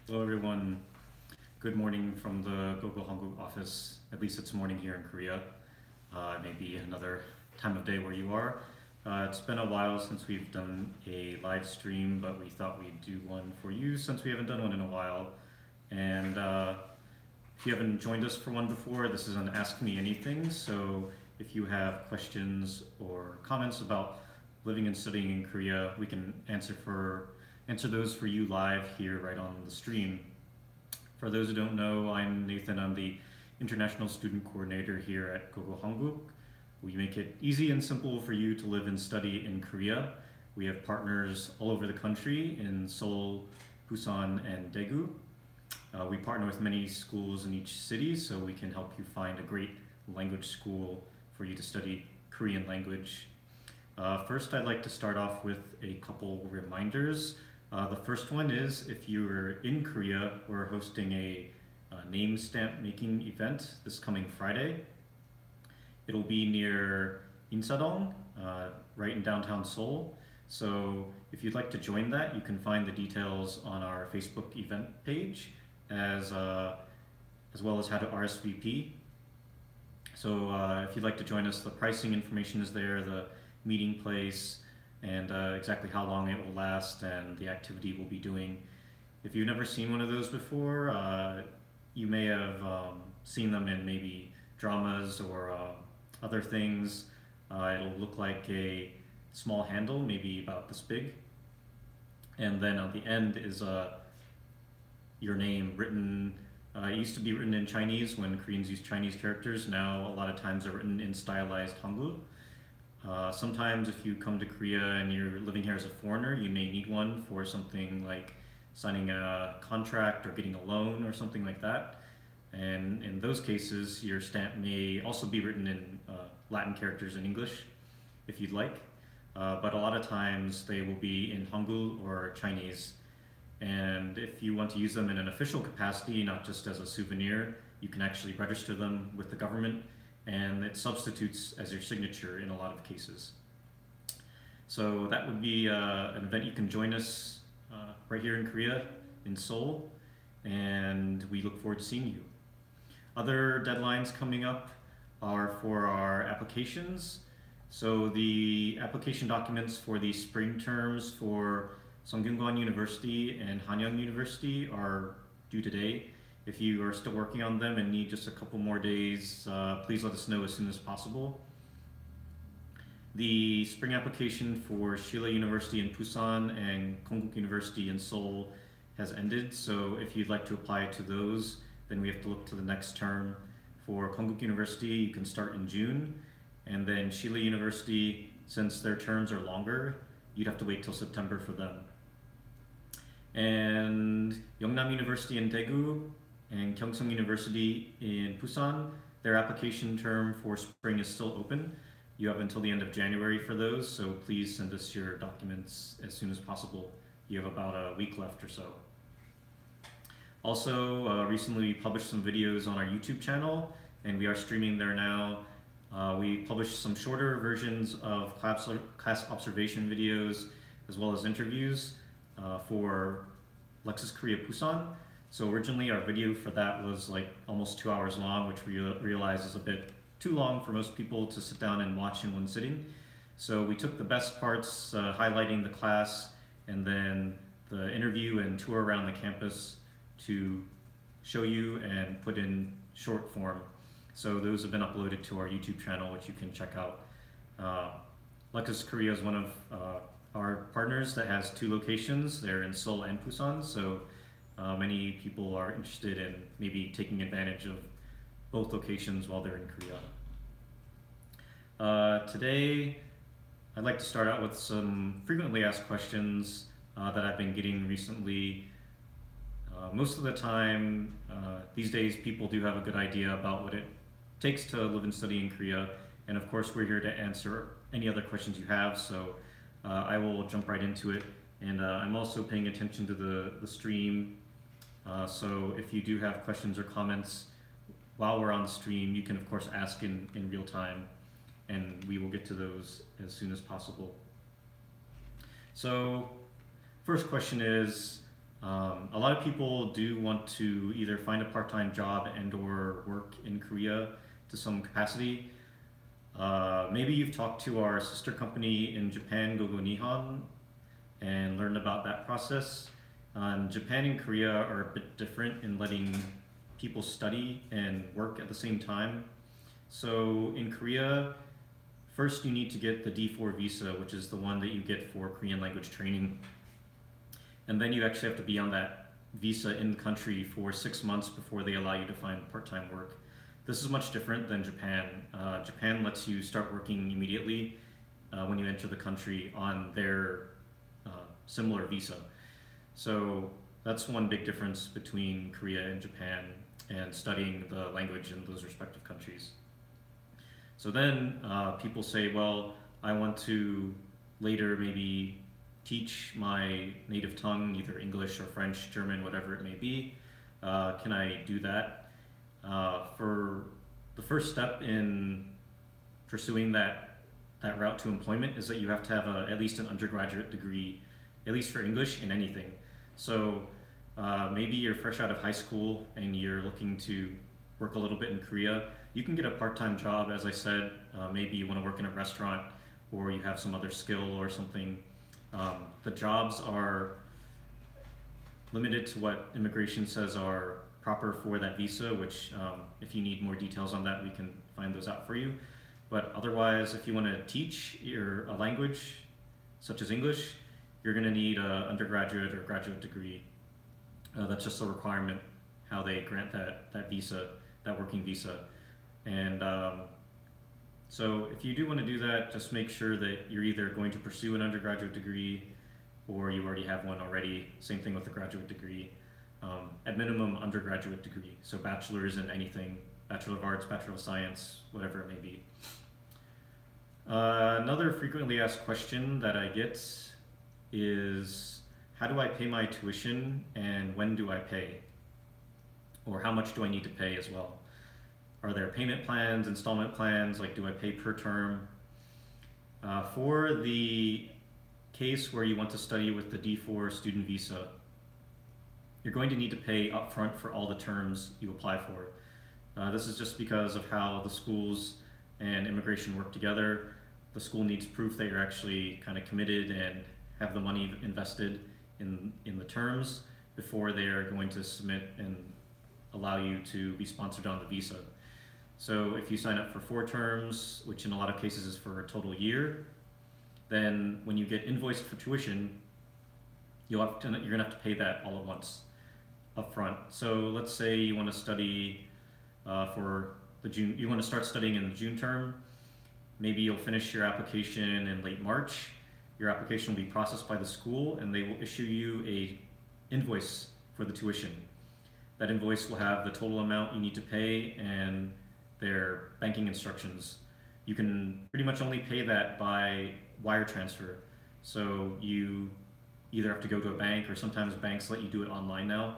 Hello everyone. Good morning from the Google Hanguk office. At least it's morning here in Korea. Maybe another time of day where you are. It's been a while since we've done a live stream, but we thought we'd do one for you since we haven't done one in a while. And if you haven't joined us for one before, this is an Ask Me Anything. So if you have questions or comments about living and studying in Korea, we can answer those for you live here right on the stream. For those who don't know, I'm Nathan. I'm the International Student Coordinator here at Google Hanguk. We make it easy and simple for you to live and study in Korea. We have partners all over the country in Seoul, Busan, and Daegu. We partner with many schools in each city, so we can help you find a great language school for you to study Korean language. First, I'd like to start off with a couple reminders. The first one is if you're in Korea, we're hosting a name stamp making event this coming Friday. It'll be near Insadong, right in downtown Seoul. So if you'd like to join that, you can find the details on our Facebook event page, as well as how to RSVP. So if you'd like to join us, the pricing information is there, the meeting place, and exactly how long it will last and the activity we'll be doing. If you've never seen one of those before, you may have seen them in maybe dramas or other things. It'll look like a small handle, maybe about this big. And then at the end is your name written. It used to be written in Chinese when Koreans use Chinese characters. Now a lot of times they're written in stylized Hangul. Sometimes if you come to Korea and you're living here as a foreigner, you may need one for something like signing a contract or getting a loan or something like that. And in those cases, your stamp may also be written in Latin characters in English, if you'd like. But a lot of times they will be in Hangul or Chinese. And if you want to use them in an official capacity, not just as a souvenir, you can actually register them with the government, and it substitutes as your signature in a lot of cases. So that would be an event you can join us right here in Korea, in Seoul, and we look forward to seeing you. Other deadlines coming up are for our applications. So the application documents for the spring terms for Sungkyunkwan University and Hanyang University are due today. If you are still working on them and need just a couple more days, please let us know as soon as possible. The spring application for Shilla University in Busan and Konkuk University in Seoul has ended, so if you'd like to apply to those, then we have to look to the next term. For Konkuk University, you can start in June, and then Shilla University, since their terms are longer, you'd have to wait till September for them. And Yeongnam University in Daegu and Gyeongsang University in Busan, their application term for spring is still open. You have until the end of January for those, so please send us your documents as soon as possible. You have about a week left or so. Also, recently we published some videos on our YouTube channel, and we are streaming there now. We published some shorter versions of class observation videos, as well as interviews for Lexus Korea Busan. So originally our video for that was like almost 2 hours long, which we realized is a bit too long for most people to sit down and watch in one sitting. So we took the best parts, highlighting the class, and then the interview and tour around the campus to show you and put in short form. So those have been uploaded to our YouTube channel, which you can check out. Lexus Korea is one of our partners that has 2 locations. They're in Seoul and Busan, so many people are interested in maybe taking advantage of both locations while they're in Korea. Today, I'd like to start out with some frequently asked questions that I've been getting recently. Most of the time, these days, people do have a good idea about what it takes to live and study in Korea, and of course, we're here to answer any other questions you have, so I will jump right into it. And I'm also paying attention to the stream, so if you do have questions or comments while we're on the stream, you can of course ask in real time, and we will get to those as soon as possible. So first question is, A lot of people do want to either find a part-time job and or work in Korea to some capacity. Maybe you've talked to our sister company in Japan, Gogo Nihon, and learned about that process. Japan and Korea are a bit different in letting people study and work at the same time. So in Korea, first you need to get the D4 visa, which is the one that you get for Korean language training. And then you actually have to be on that visa in the country for 6 months before they allow you to find part-time work. This is much different than Japan. Japan lets you start working immediately when you enter the country on their similar visa. So that's one big difference between Korea and Japan and studying the language in those respective countries. So then people say, well, I want to later maybe teach my native tongue, either English or French, German, whatever it may be. Can I do that? For the first step in pursuing that route to employment is that you have to have at least an undergraduate degree, at least for English in anything. So maybe you're fresh out of high school and you're looking to work a little bit in Korea. You can get a part-time job, as I said. Maybe you want to work in a restaurant or you have some other skill or something. The jobs are limited to what immigration says are proper for that visa, which if you need more details on that, we can find those out for you. But otherwise, if you want to teach a language, such as English, you're going to need an undergraduate or graduate degree. That's just a requirement, how they grant that visa, that working visa. And so if you do want to do that, just make sure that you're either going to pursue an undergraduate degree or you already have one already. Same thing with the graduate degree. At minimum, undergraduate degree. So bachelor's in anything, Bachelor of Arts, Bachelor of Science, whatever it may be. Another frequently asked question that I get is, how do I pay my tuition and when do I pay? Or how much do I need to pay as well? Are there payment plans, installment plans, like do I pay per term? For the case where you want to study with the D4 student visa, you're going to need to pay upfront for all the terms you apply for. This is just because of how the schools and immigration work together. The school needs proof that you're actually kind of committed and have the money invested in the terms before they're going to submit and allow you to be sponsored on the visa. So if you sign up for 4 terms, which in a lot of cases is for a total year, then when you get invoiced for tuition, you're gonna have to pay that all at once, upfront. So let's say you want to study you want to start studying in the June term. Maybe you'll finish your application in late March. Your application will be processed by the school and they will issue you a invoice for the tuition. That invoice will have the total amount you need to pay and their banking instructions. You can pretty much only pay that by wire transfer. So you either have to go to a bank, or sometimes banks let you do it online now.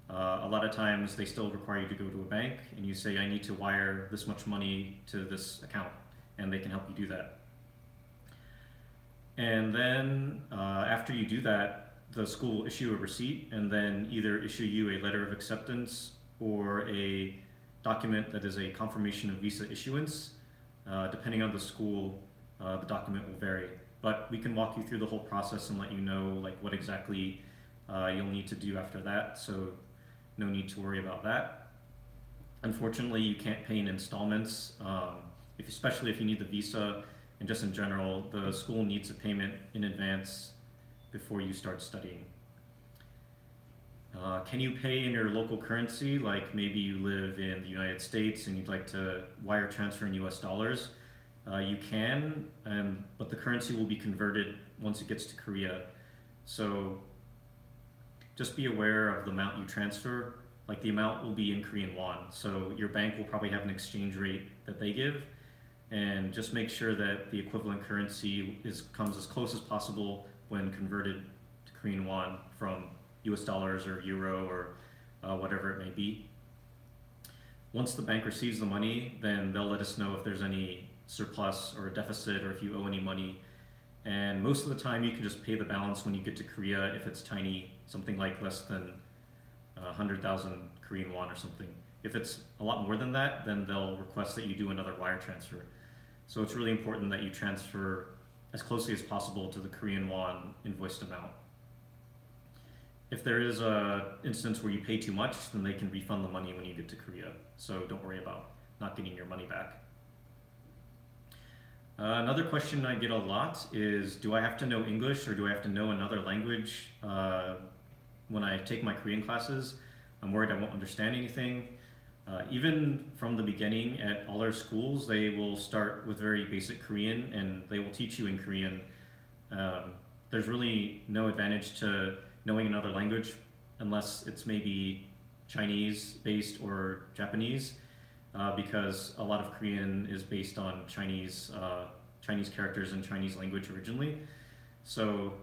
A lot of times they still require you to go to a bank and you say, I need to wire this much money to this account, and they can help you do that. And then after you do that, the school will issue a receipt and then either issue you a letter of acceptance or a document that is a confirmation of visa issuance. Depending on the school, the document will vary. But we can walk you through the whole process and let you know like what exactly you'll need to do after that. So no need to worry about that. Unfortunately, you can't pay in installments, especially if you need the visa, and just in general, the school needs a payment in advance before you start studying. Can you pay in your local currency? Like maybe you live in the United States and you'd like to wire transfer in US dollars. You can, but the currency will be converted once it gets to Korea. So just be aware of the amount you transfer. Like the amount will be in Korean won. So your bank will probably have an exchange rate that they give. And just make sure that the equivalent currency comes as close as possible when converted to Korean won from US dollars or euro or whatever it may be. Once the bank receives the money, then they'll let us know if there's any surplus or a deficit or if you owe any money. And most of the time you can just pay the balance when you get to Korea if it's tiny, something like less than 100,000 Korean won or something. If it's a lot more than that, then they'll request that you do another wire transfer. So it's really important that you transfer as closely as possible to the Korean won invoiced amount. If there is an instance where you pay too much, then they can refund the money when you get to Korea. So don't worry about not getting your money back. Another question I get a lot is, do I have to know English or do I have to know another language when I take my Korean classes? I'm worried I won't understand anything. Even from the beginning at all our schools, they will start with very basic Korean and they will teach you in Korean. There's really no advantage to knowing another language unless it's maybe Chinese based or Japanese, because a lot of Korean is based on Chinese characters and Chinese language originally. So,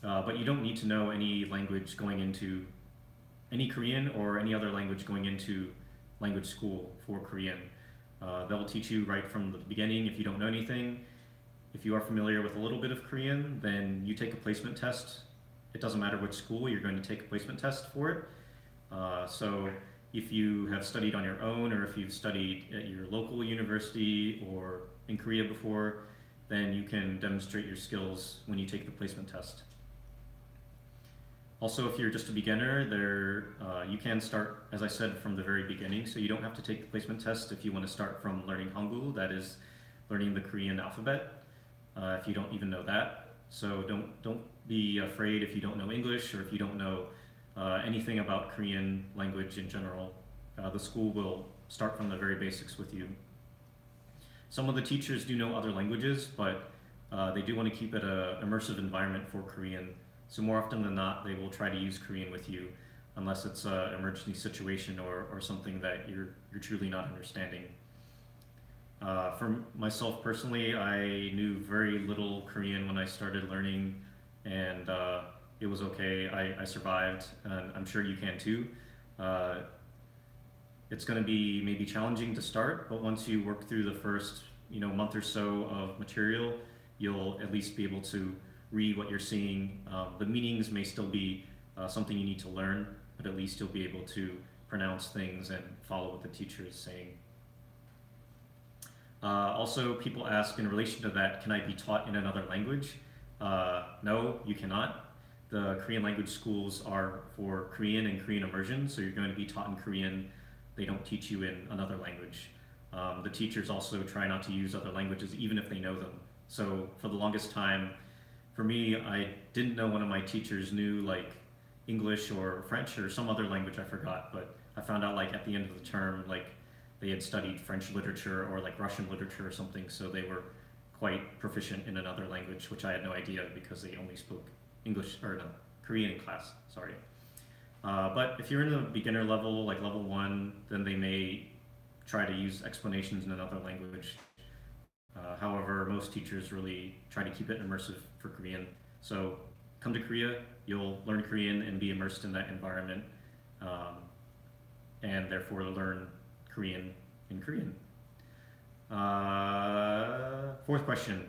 but you don't need to know any language going into any Korean or any other language going into language school for Korean. They'll teach you right from the beginning if you don't know anything. If you are familiar with a little bit of Korean, then you take a placement test. It doesn't matter which school, you're going to take a placement test for it. So if you have studied on your own or if you've studied at your local university or in Korea before, then you can demonstrate your skills when you take the placement test. Also, if you're just a beginner, you can start, as I said, from the very beginning, so you don't have to take the placement test if you want to start from learning Hanguk, that is, learning the Korean alphabet, if you don't even know that. So don't be afraid if you don't know English or if you don't know anything about Korean language in general. The school will start from the very basics with you. Some of the teachers do know other languages, but they do want to keep it an immersive environment for Korean. So more often than not, they will try to use Korean with you unless it's an emergency situation or something that you're truly not understanding. For myself personally, I knew very little Korean when I started learning, and it was okay. I survived, and I'm sure you can too. It's going to be maybe challenging to start, but once you work through the first month or so of material, you'll at least be able to read what you're seeing. The meanings may still be something you need to learn, but at least you'll be able to pronounce things and follow what the teacher is saying. Also, people ask in relation to that, can I be taught in another language? No, you cannot. The Korean language schools are for Korean and Korean immersion, so you're going to be taught in Korean. They don't teach you in another language. The teachers also try not to use other languages, even if they know them. So for the longest time, for me, I didn't know one of my teachers knew like English or French or some other language I forgot, but I found out like at the end of the term, like they had studied French literature or like Russian literature or something, so they were quite proficient in another language, which I had no idea because they only spoke English, or no, Korean in class, sorry. But if you're in the beginner level, like level 1, then they may try to use explanations in another language. However, most teachers really try to keep it immersive for Korean. So come to Korea, you'll learn Korean and be immersed in that environment, and therefore learn Korean in Korean. Fourth question.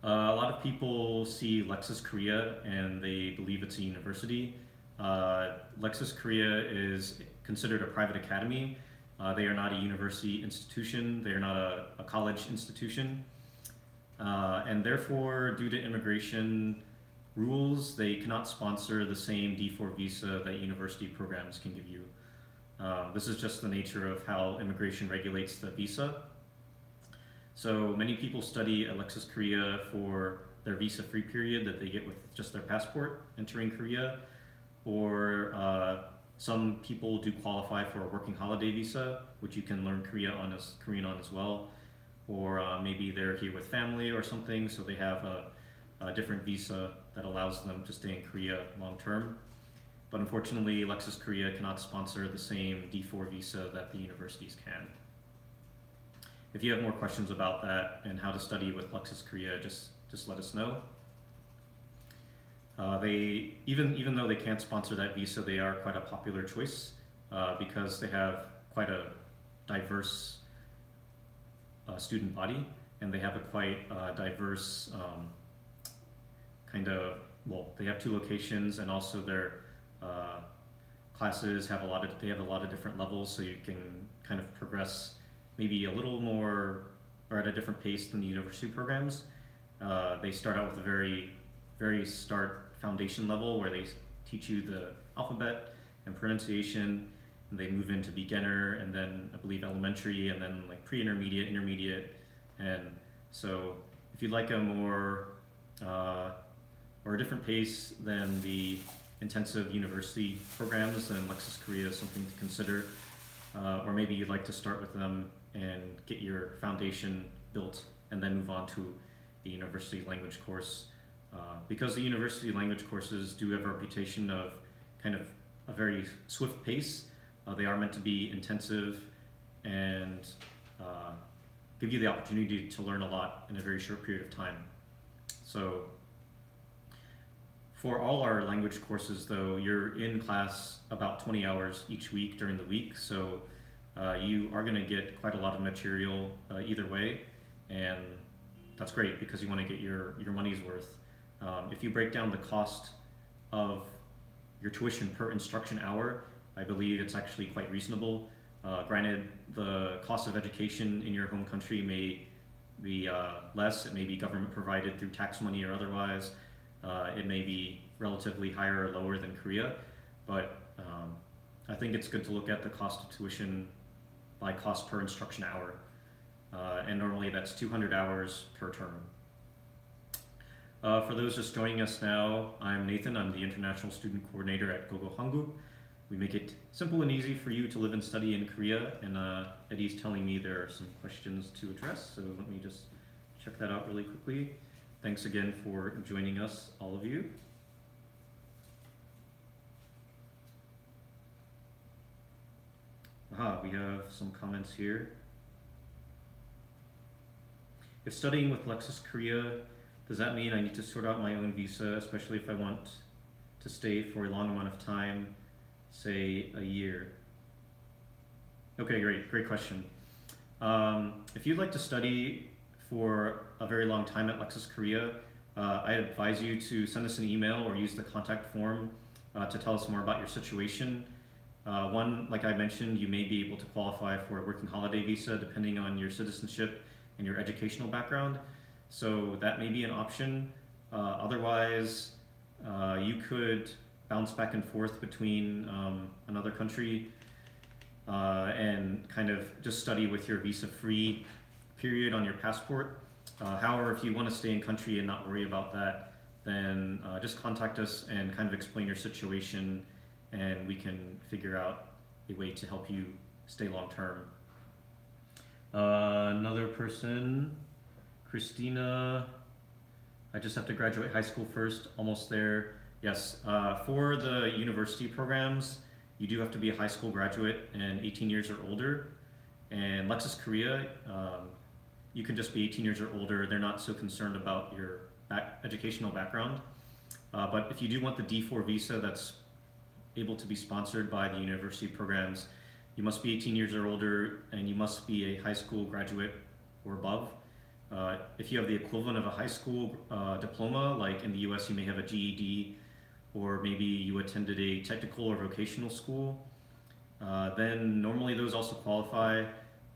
A lot of people see Lexus Korea and they believe it's a university. Lexus Korea is considered a private academy. They are not a university institution. They are not a college institution. And therefore, due to immigration rules, they cannot sponsor the same D4 visa that university programs can give you. This is just the nature of how immigration regulates the visa. So many people study at Lexus Korea for their visa-free period that they get with just their passport entering Korea, or some people do qualify for a working holiday visa, which you can learn Korean on as well, or maybe they're here with family or something, so they have a different visa that allows them to stay in Korea long term. But unfortunately, Lexus Korea cannot sponsor the same D4 visa that the universities can. If you have more questions about that and how to study with Lexus Korea, just let us know. Even though they can't sponsor that visa, they are quite a popular choice because they have quite a diverse student body, and they have a quite diverse they have 2 locations, and also their classes have they have a lot of different levels, so you can kind of progress maybe a little more or at a different pace than the university programs. They start out with a very start foundation level where they teach you the alphabet and pronunciation, and they move into beginner, and then I believe elementary, and then like pre-intermediate, intermediate. And so if you'd like a more or a different pace than the intensive university programs, then Lexus Korea is something to consider. Or maybe you'd like to start with them and get your foundation built and then move on to the university language course. Because the university language courses do have a reputation of kind of a very swift pace, they are meant to be intensive and give you the opportunity to learn a lot in a very short period of time. So for all our language courses, though, you're in class about 20 hours each week during the week, so you are going to get quite a lot of material either way, and that's great because you want to get your money's worth. If you break down the cost of your tuition per instruction hour, I believe it's actually quite reasonable. Granted, the cost of education in your home country may be less. It may be government provided through tax money or otherwise. It may be relatively higher or lower than Korea, but I think it's good to look at the cost of tuition by cost per instruction hour. And normally that's 200 hours per term. For those just joining us now, I'm Nathan. I'm the International Student Coordinator at Google Hanguk. We make it simple and easy for you to live and study in Korea, and Eddie's telling me there are some questions to address, so let me just check that out really quickly. Thanks again for joining us, all of you. We have some comments here. If studying with Lexus Korea, does that mean I need to sort out my own visa, especially if I want to stay for a long amount of time, say a year? Okay, great question. If you'd like to study for a very long time at Lexus Korea, I advise you to send us an email or use the contact form to tell us more about your situation. One, like I mentioned, you may be able to qualify for a working holiday visa depending on your citizenship and your educational background. So that may be an option. Otherwise, you could bounce back and forth between another country and kind of just study with your visa-free period on your passport. However, if you want to stay in country and not worry about that, then just contact us and kind of explain your situation, and we can figure out a way to help you stay long-term. Another person, Christina, I just have to graduate high school first, almost there. Yes, for the university programs, you do have to be a high school graduate and 18 years or older. And Lexus Korea, you can just be 18 years or older. They're not so concerned about your educational background. But if you do want the D4 visa that's able to be sponsored by the university programs, you must be 18 years or older, and you must be a high school graduate or above. If you have the equivalent of a high school diploma, like in the US you may have a GED, or maybe you attended a technical or vocational school, then normally those also qualify.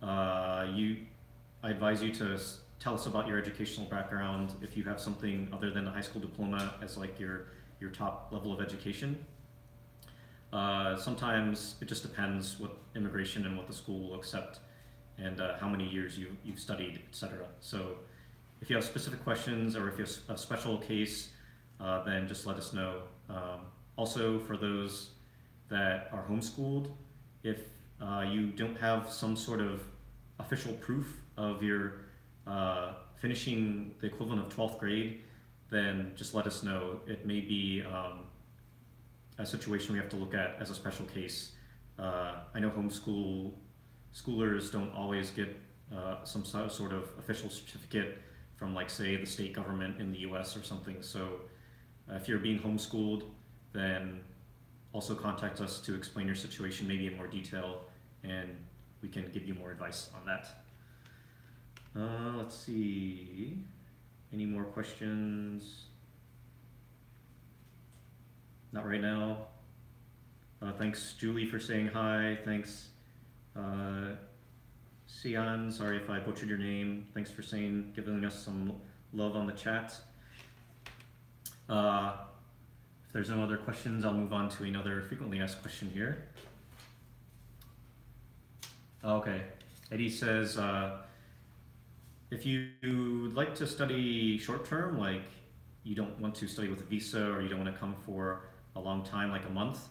I advise you to tell us about your educational background if you have something other than a high school diploma as like your top level of education. Sometimes it just depends what immigration and what the school will accept, and how many years you've studied, etc. So if you have specific questions or if you have a special case, then just let us know. Also, for those that are homeschooled, if you don't have some sort of official proof of your finishing the equivalent of 12th grade, then just let us know. It may be a situation we have to look at as a special case. I know homeschoolers don't always get some sort of official certificate from, like, say, the state government in the US or something. So if you're being homeschooled, then also contact us to explain your situation maybe in more detail, and we can give you more advice on that. Let's see, any more questions? Not right now. Thanks, Julie, for saying hi. Thanks, Sian. Sorry if I butchered your name. Thanks for giving us some love on the chat. If there's no other questions, I'll move on to another frequently asked question here. Okay, Eddie says, if you'd like to study short term, like you don't want to study with a visa or you don't want to come for a long time, like a month,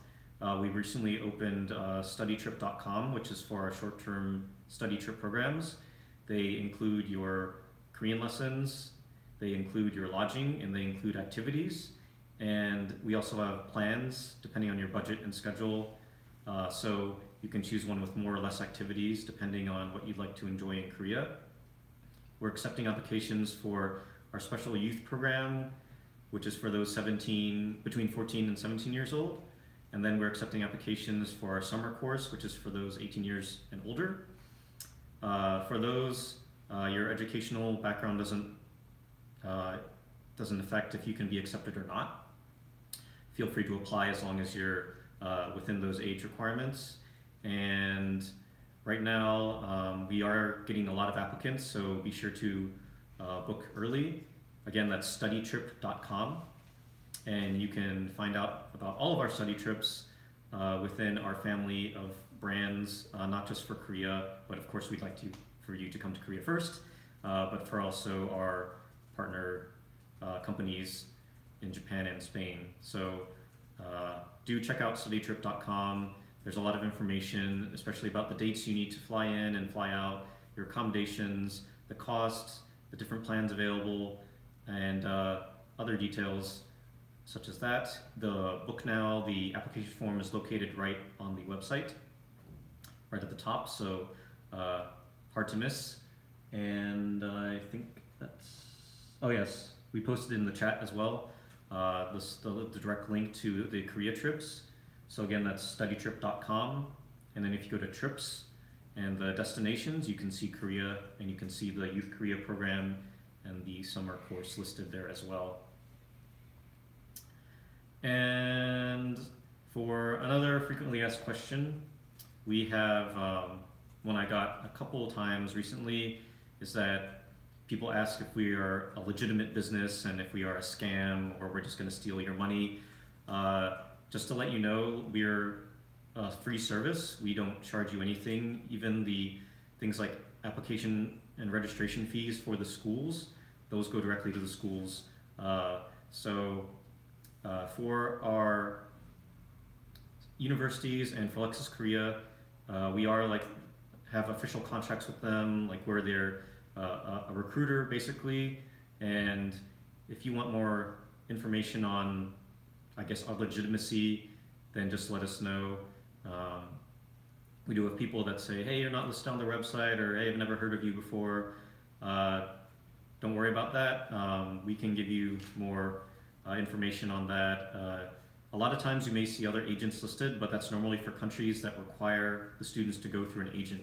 we recently opened studytrip.com, which is for our short term study trip programs. They include your Korean lessons, they include your lodging, and they include activities. And we also have plans depending on your budget and schedule. So you can choose one with more or less activities depending on what you'd like to enjoy in Korea. We're accepting applications for our special youth program, which is for those between 14 and 17 years old. And then we're accepting applications for our summer course, which is for those 18 years and older. For those, your educational background doesn't affect if you can be accepted or not. Feel free to apply as long as you're within those age requirements. And right now, we are getting a lot of applicants, so be sure to book early. Again, that's studytrip.com. And you can find out about all of our study trips within our family of brands, not just for Korea, but of course we'd like for you to come to Korea first, but for also our partner companies in Japan and Spain. So do check out studytrip.com. There's a lot of information, especially about the dates you need to fly in and fly out, your accommodations, the costs, the different plans available, and other details such as that. The book now, the application form is located right on the website, right at the top, so hard to miss. And I think that's, oh yes, we posted in the chat as well, the direct link to the Korea trips. So again, that's studytrip.com. And then if you go to trips and the destinations, you can see Korea and you can see the Youth Korea program and the summer course listed there as well. And for another frequently asked question, we have one I got a couple of times recently, is that people ask if we are a legitimate business and if we are a scam or we're just going to steal your money. Just to let you know, we're a free service. We don't charge you anything, even the things like application and registration fees for the schools, those go directly to the schools. For our universities and for Lexus Korea, we are have official contracts with them, where they're a recruiter basically. And if you want more information on, I guess, our legitimacy, then just let us know. We do have people that say, hey, you're not listed on their website, or hey, I've never heard of you before. Don't worry about that. We can give you more information on that. A lot of times you may see other agents listed, but that's normally for countries that require the students to go through an agent.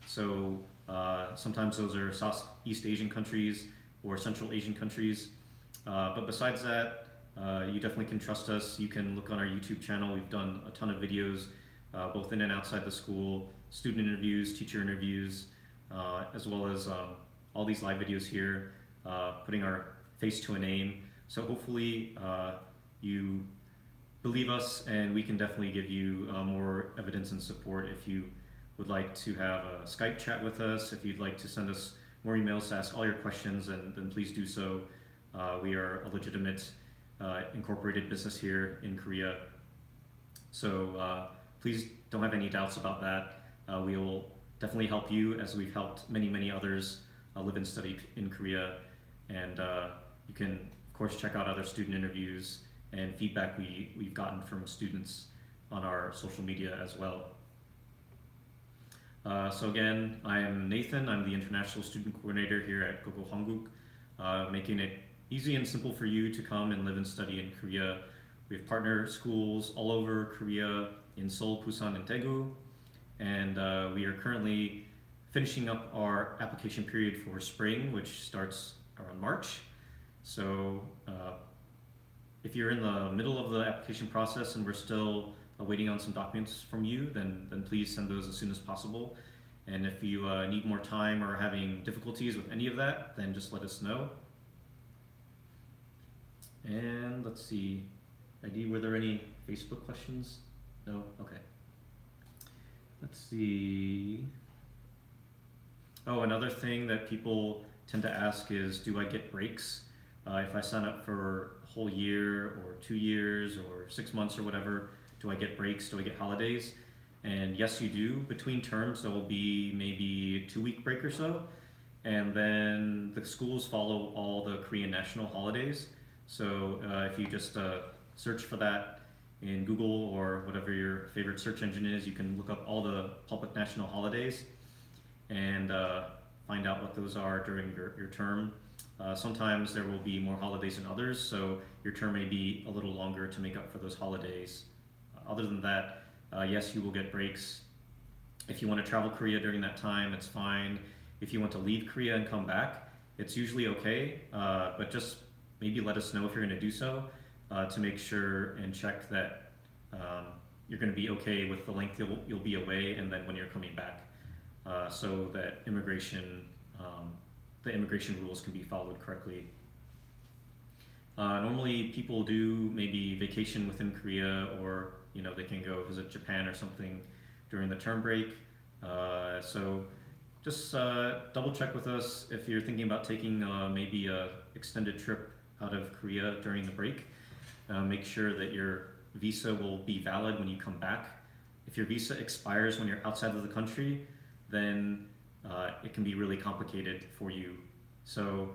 So sometimes those are Southeast Asian countries or Central Asian countries. But besides that, you definitely can trust us. You can look on our YouTube channel. We've done a ton of videos, both in and outside the school, student interviews, teacher interviews, as well as all these live videos here, putting our face to a name. So hopefully you believe us, and we can definitely give you more evidence and support. If you would like to have a Skype chat with us, if you'd like to send us more emails to ask all your questions, then please do so. We are a legitimate incorporated business here in Korea. So please don't have any doubts about that. We will definitely help you, as we've helped many, many others live and study in Korea. And you can, of course, check out other student interviews and feedback we've gotten from students on our social media as well. So again, I am Nathan. I'm the International Student Coordinator here at Google Hanguk, making it easy and simple for you to come and live and study in Korea. We have partner schools all over Korea, in Seoul, Busan, and Daegu. And we are currently finishing up our application period for spring, which starts around March. So If you're in the middle of the application process and we're still waiting on some documents from you, then please send those as soon as possible. And if you need more time or are having difficulties with any of that, then just let us know. And let's see, ID, were there any Facebook questions? No? Okay. Let's see. Oh, another thing that people tend to ask is, do I get breaks? If I sign up for a whole year or 2 years or 6 months or whatever, do I get breaks? Do I get holidays? And yes, you do. Between terms, there will be maybe a 2-week break or so. And then the schools follow all the Korean national holidays. So if you just search for that in Google or whatever your favorite search engine is, you can look up all the public national holidays and find out what those are during your term. Sometimes there will be more holidays than others, so your term may be a little longer to make up for those holidays. Other than that, yes, you will get breaks. If you want to travel Korea during that time, it's fine. If you want to leave Korea and come back, it's usually okay, but just maybe let us know if you're going to do so to make sure and check that you're going to be okay with the length you'll be away and then when you're coming back, so that the immigration rules can be followed correctly. Normally people do maybe vacation within Korea, or they can go visit Japan or something during the term break. So just double check with us if you're thinking about taking maybe a extended trip out of Korea during the break. Make sure that your visa will be valid when you come back. If your visa expires when you're outside of the country, then it can be really complicated for you. So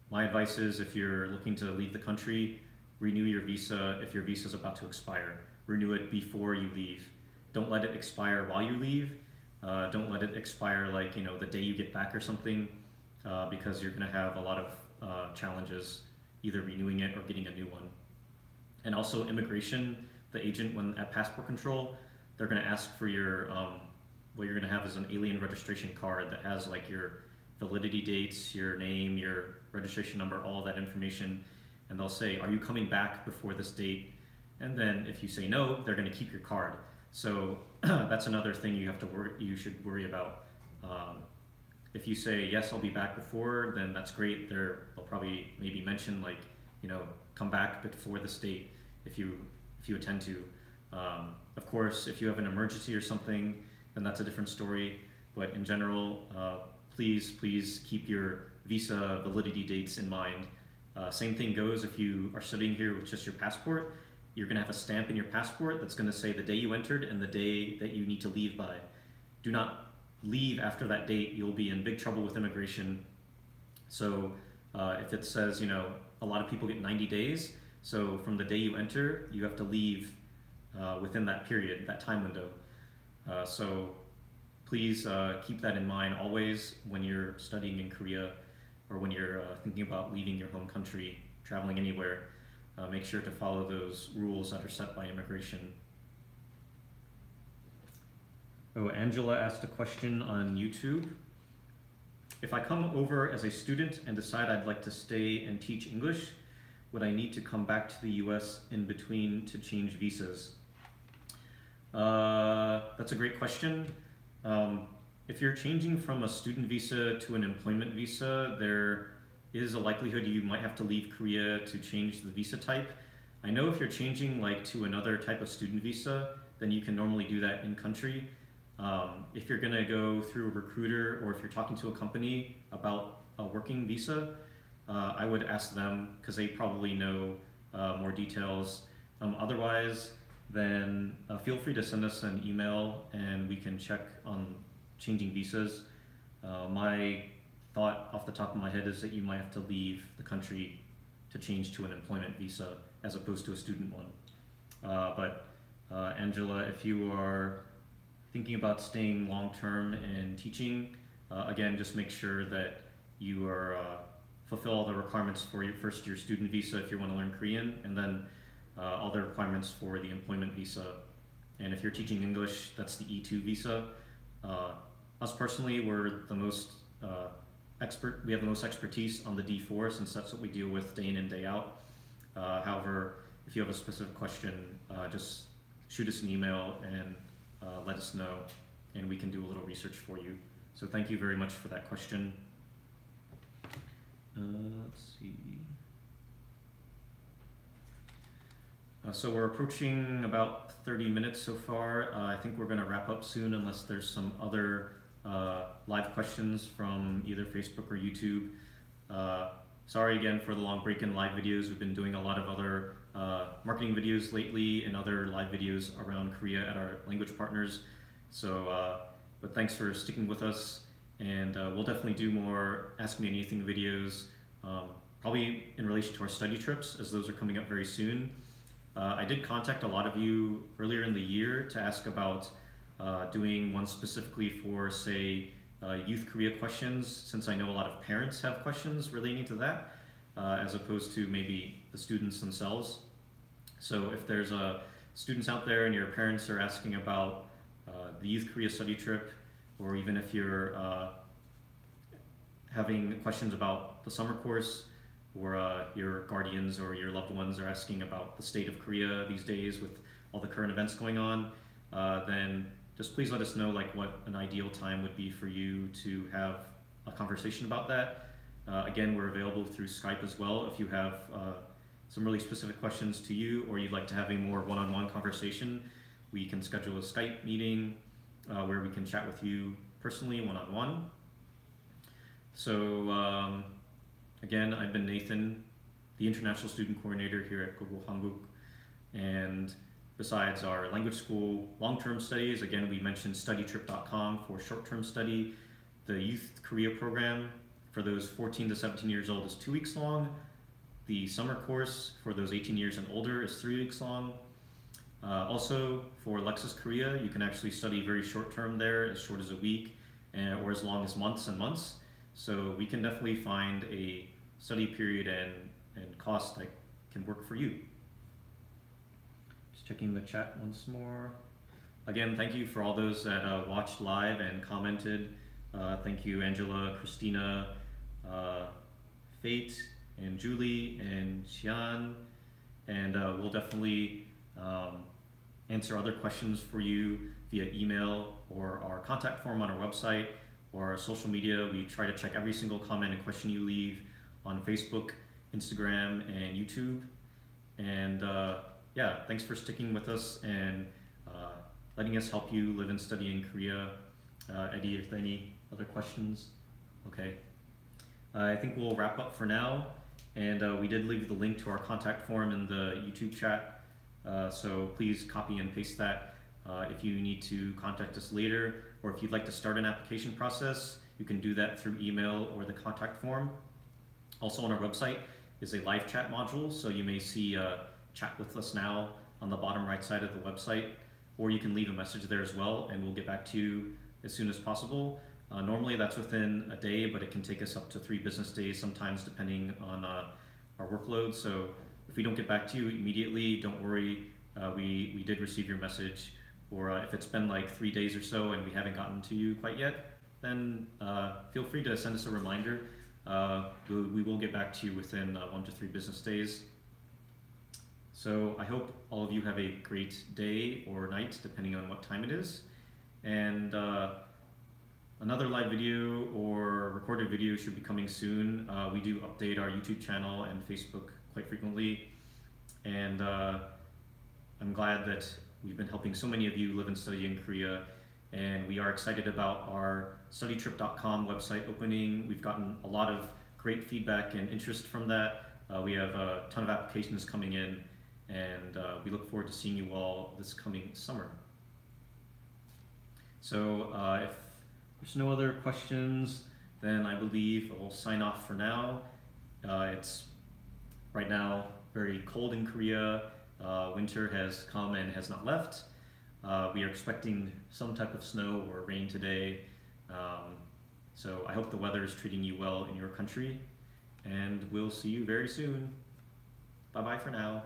my advice is, if you're looking to leave the country, renew your visa. If your visa is about to expire, renew it before you leave. Don't let it expire while you leave. Don't let it expire like the day you get back or something, because you're going to have a lot of challenges either renewing it or getting a new one. And also immigration, the agent, when at passport control, they're going to ask for your what you're going to have is an alien registration card that has like your validity dates, your name, your registration number, all that information, and they'll say, are you coming back before this date? And then if you say no, they're going to keep your card. So that's another thing you should worry about. If you say yes, I'll be back before, then that's great. They'll probably maybe mention like, come back before this date if you intend to. Of course, if you have an emergency or something, then that's a different story. But in general, please keep your visa validity dates in mind. Same thing goes if you are studying here with just your passport. You're going to have a stamp in your passport that's going to say the day you entered and the day that you need to leave by. Do not leave after that date. You'll be in big trouble with immigration. So if it says, a lot of people get 90 days. So from the day you enter, you have to leave within that period, that time window. So please keep that in mind always when you're studying in Korea, or when you're thinking about leaving your home country, traveling anywhere. Make sure to follow those rules that are set by immigration. Oh, Angela asked a question on YouTube. If I come over as a student and decide I'd like to stay and teach English, would I need to come back to the US in between to change visas? That's a great question. If you're changing from a student visa to an employment visa, there is a likelihood you might have to leave Korea to change the visa type. I know if you're changing like to another type of student visa, then you can normally do that in country. If you're gonna go through a recruiter, or if you're talking to a company about a working visa, I would ask them, because they probably know more details. Otherwise, then feel free to send us an email and we can check on changing visas. My thought off the top of my head is that you might have to leave the country to change to an employment visa as opposed to a student one. But Angela, if you are thinking about staying long-term and teaching, again, just make sure that you are fulfill all the requirements for your student visa if you want to learn Korean, and then all the requirements for the employment visa. And if you're teaching English, that's the E2 visa. Us personally, we're the most we have the most expertise on the D4, since that's what we deal with day in and day out. However, if you have a specific question, just shoot us an email and let us know, and we can do a little research for you. So thank you very much for that question. Let's see. So we're approaching about 30 minutes so far. I think we're going to wrap up soon unless there's some other live questions from either Facebook or YouTube. Sorry again for the long break in live videos. We've been doing a lot of other marketing videos lately and other live videos around Korea at our language partners. So, but thanks for sticking with us, and we'll definitely do more Ask Me Anything videos, probably in relation to our study trips, as those are coming up very soon. I did contact a lot of you earlier in the year to ask about doing one specifically for, say, Youth Korea questions, since I know a lot of parents have questions relating to that, as opposed to maybe the students themselves. So if there's students out there and your parents are asking about the Youth Korea study trip, or even if you're having questions about the summer course, or your guardians or your loved ones are asking about the state of Korea these days with all the current events going on, then just please let us know like what an ideal time would be for you to have a conversation about that. Again, we're available through Skype as well. If you have some really specific questions to you, or you'd like to have a more one-on-one conversation, we can schedule a Skype meeting where we can chat with you personally, one-on-one. So again, I've been Nathan, the International Student Coordinator here at Google Phonebook, and besides our language school long-term studies, again, we mentioned studytrip.com for short-term study. The Youth Korea program for those 14 to 17 years old is 2 weeks long. The summer course for those 18 years and older is 3 weeks long. Also, for Lexus Korea, you can actually study very short-term there, as short as a week, or as long as months and months. So we can definitely find a study period and cost that can work for you. Just checking the chat once more. Again, thank you for all those that watched live and commented. Thank you, Angela, Christina, Fate, and Julie, and Xian. And we'll definitely answer other questions for you via email or our contact form on our website or our social media. We try to check every single comment and question you leave on Facebook, Instagram, and YouTube. And yeah, thanks for sticking with us and letting us help you live and study in Korea. Eddie, if there are any other questions? Okay. I think we'll wrap up for now. And we did leave the link to our contact form in the YouTube chat. So please copy and paste that if you need to contact us later, or if you'd like to start an application process, you can do that through email or the contact form. Also on our website is a live chat module, so you may see chat with us now on the bottom right side of the website, or you can leave a message there as well, and we'll get back to you as soon as possible. Normally that's within a day, but it can take us up to 3 business days sometimes, depending on our workload. So if we don't get back to you immediately, don't worry, we did receive your message. Or if it's been like 3 days or so and we haven't gotten to you quite yet, then feel free to send us a reminder. We will get back to you within 1 to 3 business days. So I hope all of you have a great day or night, depending on what time it is. And another live video or recorded video should be coming soon. We do update our YouTube channel and Facebook quite frequently. And I'm glad that we've been helping so many of you live and study in Korea, and we are excited about our studytrip.com website opening. We've gotten a lot of great feedback and interest from that. We have a ton of applications coming in, and we look forward to seeing you all this coming summer. So if there's no other questions, then I believe I'll sign off for now. It's right now very cold in Korea. Winter has come and has not left. We are expecting some type of snow or rain today. So I hope the weather is treating you well in your country, and we'll see you very soon. Bye-bye for now.